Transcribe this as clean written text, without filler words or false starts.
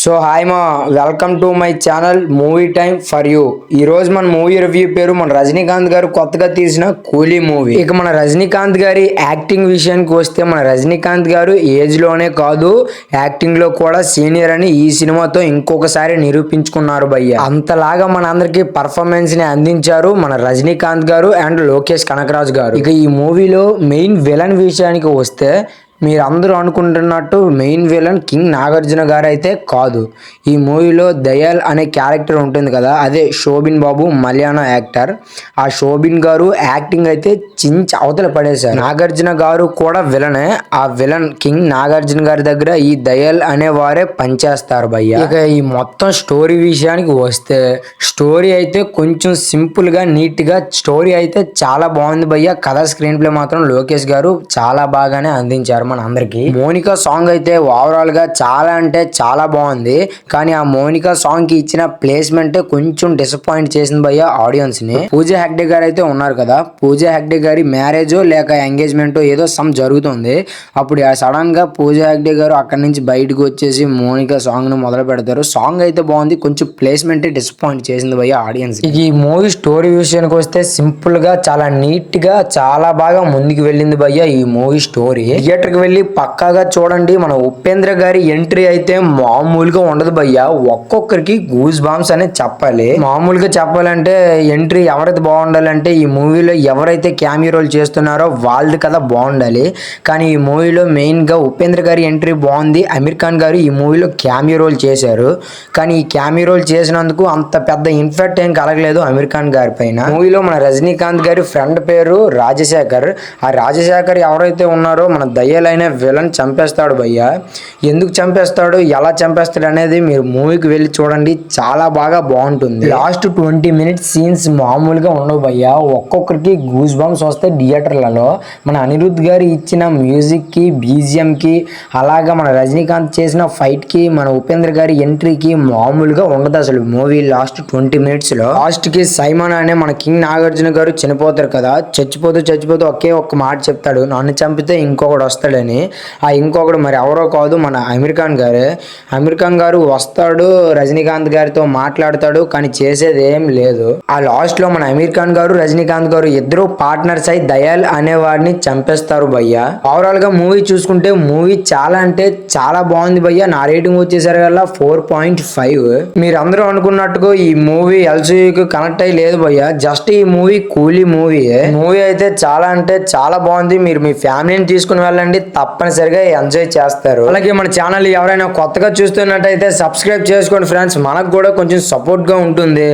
So hi మా welcome to my channel movie time for you. ఈ రోజు మన మూవీ రివ్యూ పేరు మన రజనీకాంత్ గారు కొత్తగా తీసిన కూలీ మూవీ. ఇక మన రజనీకాంత్ గారి యాక్టింగ్ విషయానికి వస్తే మన రజనీకాంత్ గారు ఏజ్ లోనే కాదు యాక్టింగ్ లో కూడా సీనియర్ అని ఈ సినిమాతో ఇంకొకసారి నిరూపించుకున్నారు భయ్య. అంతలాగా మన అందరికి పర్ఫార్మెన్స్ ని అందించారు మన రజనీకాంత్ గారు అండ్ లోకేష్ కనకరాజు గారు. ఇక ఈ మూవీలో మెయిన్ విలన్ విషయానికి వస్తే మీరు అందరూ అనుకుంటున్నట్టు మెయిన్ విలన్ కింగ్ నాగార్జున గారు అయితే కాదు. ఈ మూవీలో దయాల్ అనే క్యారెక్టర్ ఉంటుంది కదా, అదే శోభిన్ బాబు మలయాళం యాక్టర్. ఆ శోభిన్ గారు యాక్టింగ్ అయితే చించి అవతల పడేశారు. నాగార్జున గారు కూడా విలనే. ఆ విలన్ కింగ్ నాగార్జున గారి దగ్గర ఈ దయాల్ అనే వారే పనిచేస్తారు భయ్య. ఇక ఈ మొత్తం స్టోరీ విషయానికి వస్తే స్టోరీ అయితే కొంచెం సింపుల్ గా నీట్ గా స్టోరీ అయితే చాలా బాగుంది భయ్య. కథ స్క్రీన్ ప్లే మాత్రం లోకేష్ గారు చాలా బాగానే అందించారు మన అందరికి. మోనికా సాంగ్ అయితే ఓవరాల్ గా చాలా అంటే చాలా బాగుంది. కానీ ఆ మోనికా సాంగ్ కి ఇచ్చిన ప్లేస్మెంట్ కొంచెం డిసప్పాయింట్ చేసింది భయ్య ఆడియన్స్ ని. పూజా హెగ్డే గారు అయితే ఉన్నారు కదా, పూజా హెగ్డే గారి మ్యారేజో లేక ఎంగేజ్మెంట్ ఏదో సమ్ జరుగుతుంది. అప్పుడు సడన్ గా పూజా హెగ్డే గారు అక్కడి నుంచి బయటకు వచ్చేసి మోనికా సాంగ్ ను మొదలు పెడతారు. సాంగ్ అయితే బాగుంది, కొంచెం ప్లేస్మెంట్ డిసప్పాయింట్ చేసింది భయ్య ఆడియన్స్. ఈ మూవీ స్టోరీ విషయానికి వస్తే సింపుల్ గా చాలా నీట్ గా చాలా బాగా ముందుకు వెళ్ళింది భయ్య. ఈ మూవీ స్టోరీ థియేటర్ వెళ్ళి పక్కాగా చూడండి. మన ఉపేంద్ర గారి ఎంట్రీ అయితే మామూలుగా ఉండదు భయ్య. ఒక్కొక్కరికి గూస్ బాంబ్స్ అనేది చెప్పాలి. మామూలుగా చెప్పాలంటే ఎంట్రీ ఎవరైతే బాగుండాలంటే ఈ మూవీలో ఎవరైతే క్యామియో రోల్ చేస్తున్నారో వాళ్ళది కదా బాగుండాలి. కానీ ఈ మూవీలో మెయిన్ గా ఉపేంద్ర గారి ఎంట్రీ బాగుంది. అమీర్ ఖాన్ గారు ఈ మూవీలో క్యామియో రోల్ చేశారు. కానీ ఈ క్యామియో రోల్ చేసినందుకు అంత పెద్ద ఇన్ఫెక్ట్ ఏం కలగలేదు అమీర్ ఖాన్ గారి పైన. మూవీలో మన రజనీకాంత్ గారి ఫ్రెండ్ పేరు రాజశేఖర్. ఆ రాజశేఖర్ ఎవరైతే ఉన్నారో మన దయ్యాలైన విలన్ చంపేస్తాడు భయ్య. ఎందుకు చంపేస్తాడు, ఎలా చంపేస్తాడు అనేది మీరు మూవీకి వెళ్ళి చూడండి, చాలా బాగా బాగుంటుంది. లాస్ట్ 20 minutes సీన్స్ మామూలుగా ఉండవు భయ్య. ఒక్కొక్కరికి గూస్ బాంబ్స్ వస్తాయి థియేటర్లలో. మన అనిరుద్ధ్ గారు ఇచ్చిన మ్యూజిక్ కి బీజిఎం కి అలాగా మన రజనీకాంత్ చేసిన ఫైట్ కి మన ఉపేంద్ర గారి ఎంట్రీకి మామూలుగా ఉండదు అసలు. మూవీ లాస్ట్ 20 minutes లో లాస్ట్ కి సైమన్ అనే మన కింగ్ నాగార్జున గారు చనిపోతారు కదా, చచ్చిపోతూ ఒకే ఒక్క మాట చెప్తాడు, నన్ను చంపితే ఇంకొకడు వస్తాడని. ఆ ఇంకొకడు మరి ఎవరో కాదు మన అమీర్ ఖాన్ గారు. అమీర్ ఖాన్ గారు వస్తాడు, రజనీకాంత్ గారితో మాట్లాడతాడు, కానీ చేసేది ఏం లేదు. ఆ లాస్ట్ లో మన అమీర్ ఖాన్ గారు రజనీకాంత్ గారు ఇద్దరు పార్ట్నర్స్ అయి దయాల్ అనే వాడిని చంపేస్తారు భయ్య. ఓవరాల్ గా మూవీ చూసుకుంటే మూవీ చాలా అంటే చాలా బాగుంది భయ్య. నా రేటింగ్ వచ్చేసరి వల్ల 4.5. మీరు అందరూ అనుకున్నట్టుగా ఈ మూవీ ఎల్సీయూకి కనెక్ట్ అయ్యి లేదు భయ్య. జస్ట్ ఈ మూవీ కూలీ మూవీ. మూవీ అయితే చాలా అంటే చాలా బాగుంది. మీరు మీ ఫ్యామిలీని తీసుకుని వెళ్ళండి, తప్పనిసరిగా ఎంజాయ్ చేస్తారు. అలాగే మన ఛానల్ ఎవరైనా కొత్తగా చూస్తున్నట్టయితే సబ్స్క్రైబ్ చేసుకోండి ఫ్రెండ్స్, మనకు కూడా కొంచెం సపోర్ట్ గా ఉంటుంది.